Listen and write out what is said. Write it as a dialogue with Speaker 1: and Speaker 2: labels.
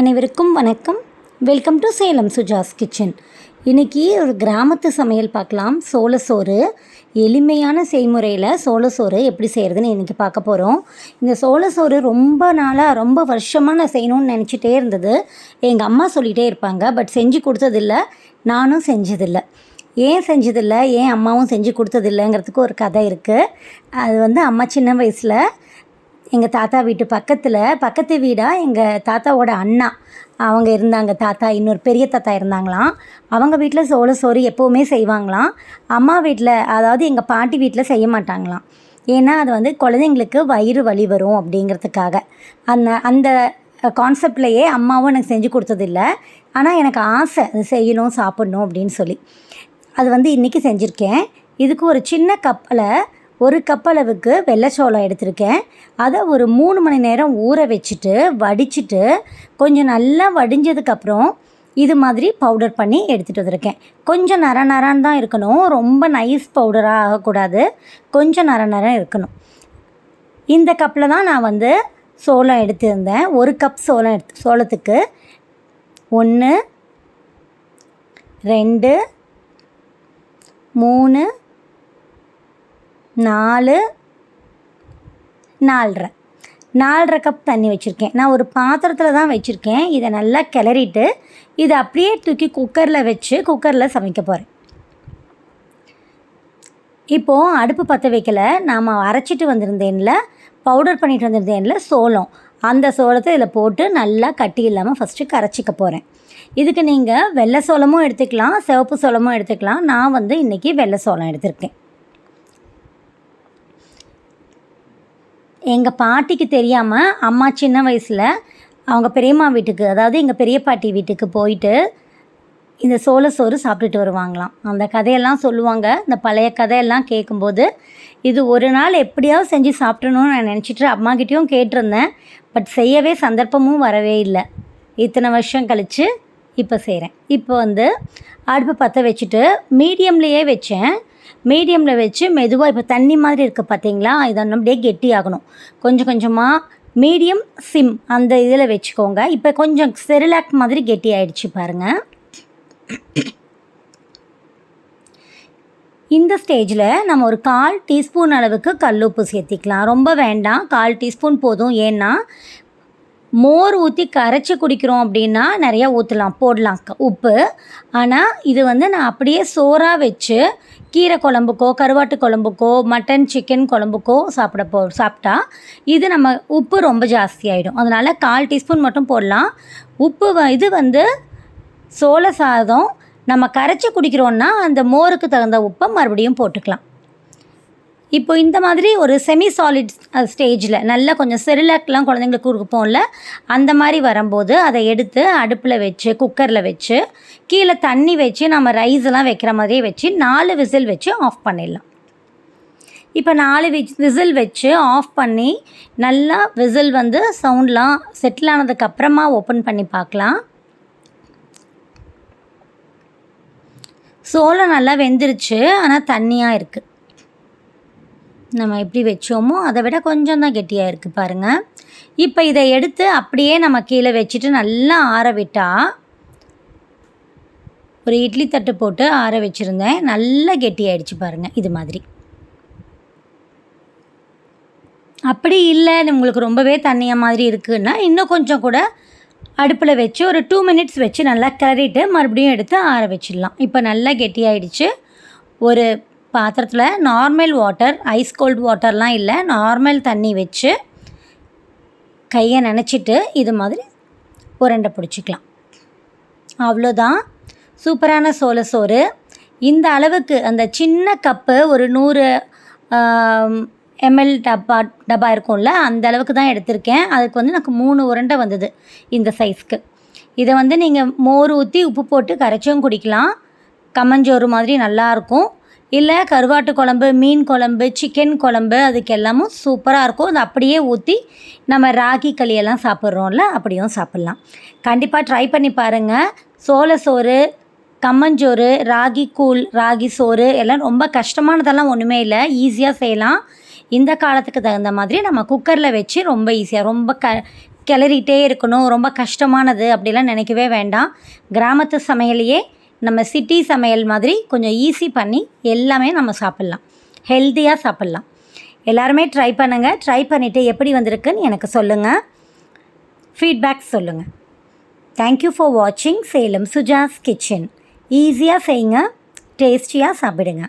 Speaker 1: அனைவருக்கும் வணக்கம். Welcome to Salem Suja's kitchen. இன்றைக்கி ஒரு கிராமத்து சமையல் பார்க்கலாம். சோளசோறு எளிமையான செய்முறையில் சோளசோறு எப்படி செய்கிறதுன்னு இன்றைக்கி பார்க்க போகிறோம். இந்த சோளசோறு ரொம்ப வருஷமாக நான் செய்யணும்னு நினச்சிட்டே இருந்தது. எங்கள் அம்மா சொல்லிகிட்டே இருப்பாங்க, பட் செஞ்சு கொடுத்ததில்ல, நானும் செஞ்சதில்லை. ஏன் செஞ்சதில்லை, ஏன் அம்மாவும் செஞ்சு கொடுத்ததில்லைங்கிறதுக்கு ஒரு கதை இருக்குது. அது அம்மா சின்ன வயசில் எங்கள் தாத்தா வீட்டு பக்கத்து வீடாக எங்கள் தாத்தாவோட அண்ணா அவங்க இருந்தாங்க. தாத்தா இன்னொரு பெரிய தாத்தா இருந்தாங்களாம். அவங்க வீட்டில் சோளசோறு எப்போவுமே செய்வாங்களாம். அம்மா வீட்டில், அதாவது எங்கள் பாட்டி வீட்டில் செய்ய மாட்டாங்களாம். ஏன்னா அது குழந்தைங்களுக்கு வயிறு வலி வரும் அப்படிங்கிறதுக்காக. அந்த கான்செப்ட்லேயே அம்மாவும் எனக்கு செஞ்சு கொடுத்ததில்ல. ஆனால் எனக்கு ஆசை அது செய்யணும், சாப்பிட்ணும் அப்படின்னு சொல்லி. அது இன்றைக்கி செஞ்சுருக்கேன். இதுக்கு ஒரு சின்ன கப்பில் 1 கப் அளவுக்கு வெள்ளை சோளம் எடுத்திருக்கேன். அதை ஒரு 3 மணி நேரம் ஊற வச்சுட்டு வடிச்சிட்டு கொஞ்சம் நல்லா வடிஞ்சதுக்கப்புறம் இது மாதிரி பவுடர் பண்ணி எடுத்துகிட்டு வந்திருக்கேன். கொஞ்சம் நரன்னு தான் இருக்கணும், ரொம்ப நைஸ் பவுடராக ஆகக்கூடாது, கொஞ்சம் நரம் இருக்கணும். இந்த கப்பில் தான் நான் சோளம் எடுத்திருந்தேன். 1 கப் சோளத்துக்கு 1 2 3 4 4.5 கப் தண்ணி வச்சுருக்கேன். நான் ஒரு பாத்திரத்தில் தான் வச்சுருக்கேன். இதை நல்லா கிளறிட்டு இதை அப்படியே தூக்கி குக்கரில் சமைக்க போகிறேன். இப்போது அடுப்பு பற்ற வைக்கலை. நாம் அரைச்சிட்டு வந்திருந்தேன்ல, பவுடர் பண்ணிட்டு வந்திருந்தேன்ல சோளம், அந்த சோளத்தை இதில் போட்டு நல்லா கட்டி இல்லாமல் ஃபஸ்ட்டு கரைச்சிக்க போகிறேன். இதுக்கு நீங்கள் வெள்ளை சோளமும் எடுத்துக்கலாம், சிவப்பு சோளமும் எடுத்துக்கலாம். நான் இன்றைக்கி வெள்ளை சோளம் எடுத்திருக்கேன். எங்கள் பாட்டிக்கு தெரியாமல் அம்மா சின்ன வயசில் அவங்க பெரியம்மா வீட்டுக்கு, அதாவது எங்கள் பெரிய பாட்டி வீட்டுக்கு போயிட்டு இந்த சோளசோறு சாப்பிட்டுட்டு வருவாங்களாம். அந்த கதையெல்லாம் சொல்லுவாங்க. இந்த பழைய கதையெல்லாம் கேட்கும்போது இது ஒரு நாள் எப்படியாவது செஞ்சு சாப்பிடணும்னு நான் நினச்சிட்டு அம்மாக்கிட்டேயும் கேட்டிருந்தேன். பட் செய்யவே சந்தர்ப்பமும் வரவே இல்லை. இத்தனை வருஷம் கழித்து இப்போ செய்கிறேன். இப்போ அடுப்பு பற்ற வச்சுட்டு மீடியம்லேயே வச்சேன். மீடியமில் வச்சு மெதுவாக, இப்போ தண்ணி மாதிரி இருக்குது பார்த்தீங்களா, இதை அப்படியே கெட்டி ஆகணும். கொஞ்சம் கொஞ்சமாக மீடியம் சிம் அந்த இதில் வச்சுக்கோங்க. இப்போ கொஞ்சம் செரிலாக் மாதிரி கெட்டி ஆகிடுச்சு பாருங்கள். இந்த ஸ்டேஜில் நம்ம ஒரு 1/4 டீஸ்பூன் அளவுக்கு கல்லுப்பு சேர்த்திக்கலாம். ரொம்ப வேண்டாம், 1/4 டீஸ்பூன் போதும். ஏன்னா மோர் ஊற்றி கரைச்சி குடிக்கிறோம் அப்படின்னா நிறையா போடலாம் உப்பு. ஆனால் இது நான் அப்படியே சோறாக வச்சு கீரை குழம்புக்கோ, கருவாட்டு குழம்புக்கோ, மட்டன் சிக்கன் குழம்புக்கோ சாப்பிட்டா இது நம்ம உப்பு ரொம்ப ஜாஸ்தியாகிடும். அதனால் 1/4 டீஸ்பூன் மட்டும் போடலாம். உப்பு இது சோள சாதம் நம்ம கரைச்சி குடிக்கிறோன்னா அந்த மோருக்கு தகுந்த உப்பை மறுபடியும் போட்டுக்கலாம். இப்போ இந்த மாதிரி ஒரு செமி சாலிட் ஸ்டேஜில் நல்லா கொஞ்சம் செரிலாக்லாம் குழந்தைங்களுக்கு கொடுப்போம்ல, அந்த மாதிரி வரும்போது அதை எடுத்து அடுப்பில் வச்சு குக்கரில் வச்சு கீழே தண்ணி வச்சு நம்ம ரைஸெல்லாம் வைக்கிற மாதிரியே வச்சு 4 விசில் வச்சு ஆஃப் பண்ணிடலாம். இப்போ 4 விசில் வச்சு ஆஃப் பண்ணி நல்லா விசில் சவுண்ட்லாம் செட்டில் ஆனதுக்கப்புறமா ஓப்பன் பண்ணி பார்க்கலாம். சோளம் நல்லா வெந்துருச்சு, ஆனால் தண்ணியாக இருக்குது. நம்ம எப்படி வச்சோமோ அதை விட கொஞ்சம் தான் கெட்டியாக இருக்குது பாருங்கள். இப்போ இதை எடுத்து அப்படியே நம்ம கீழே வச்சுட்டு நல்லா ஆற விட்டால், ஒரு இட்லி தட்டு போட்டு ஆற வச்சுருந்தேன், நல்லா கெட்டியாகிடுச்சு பாருங்கள். இது மாதிரி. அப்படி இல்லை உங்களுக்கு ரொம்பவே தண்ணியாக மாதிரி இருக்குதுன்னா இன்னும் கொஞ்சம் கூட அடுப்பில் வச்சு ஒரு 2 மினிட்ஸ் வச்சு நல்லா கிளறிட்டு மறுபடியும் எடுத்து ஆற வச்சிடலாம். இப்போ நல்லா கெட்டியாகிடுச்சு. ஒரு பாத்திரத்தில் நார்மல் வாட்டர், ஐஸ் கோல்டு வாட்டர்லாம் இல்லை, நார்மல் தண்ணி வச்சு கையை நனைச்சிட்டு இது மாதிரி உருண்டை பிடிச்சிக்கலாம். அவ்வளோதான், சூப்பரான சோளசோறு. இந்த அளவுக்கு அந்த சின்ன கப்பு ஒரு 100 ml டப்பா இருக்கும்ல, அந்த அளவுக்கு தான் எடுத்திருக்கேன். அதுக்கு எனக்கு 3 உருண்டை வந்தது இந்த சைஸ்க்கு. இதை நீங்கள் மோர் ஊற்றி உப்பு போட்டு கரைச்சும் குடிக்கலாம். கம்மஞ்சோறு மாதிரி நல்லாயிருக்கும். இல்லை கருவாட்டு குழம்பு, மீன் குழம்பு, சிக்கன் குழம்பு, அதுக்கு எல்லாமும் சூப்பராக இருக்கும். அது அப்படியே ஊற்றி நம்ம ராகி களியெல்லாம் சாப்பிட்றோம்ல, அப்படியும் சாப்பிட்லாம். கண்டிப்பாக ட்ரை பண்ணி பாருங்கள். சோளசோறு, கம்மஞ்சோறு, ராகி கூழ், ராகி சோறு எல்லாம் ரொம்ப கஷ்டமானதெல்லாம் ஒன்றுமே இல்லை, ஈஸியாக செய்யலாம். இந்த காலத்துக்கு தகுந்த மாதிரி நம்ம குக்கரில் வச்சு ரொம்ப ஈஸியாக, ரொம்ப கிளறிட்டே இருக்கணும், ரொம்ப கஷ்டமானது அப்படிலாம் நினைக்கவே வேண்டாம். கிராமத்து சமையலையே நம்ம சிட்டி சமையல் மாதிரி கொஞ்சம் ஈஸி பண்ணி எல்லாமே நம்ம சாப்பிட்லாம், ஹெல்த்தியாக சாப்பிட்லாம். எல்லாருமே ட்ரை பண்ணுங்கள். ட்ரை பண்ணிவிட்டு எப்படி வந்திருக்குன்னு எனக்கு சொல்லுங்கள், ஃபீட்பேக் சொல்லுங்கள். தேங்க்யூ ஃபார் வாட்சிங் சேலம் சுஜாஸ் கிச்சன். ஈஸியாக செய்யுங்க, டேஸ்டியாக சாப்பிடுங்க.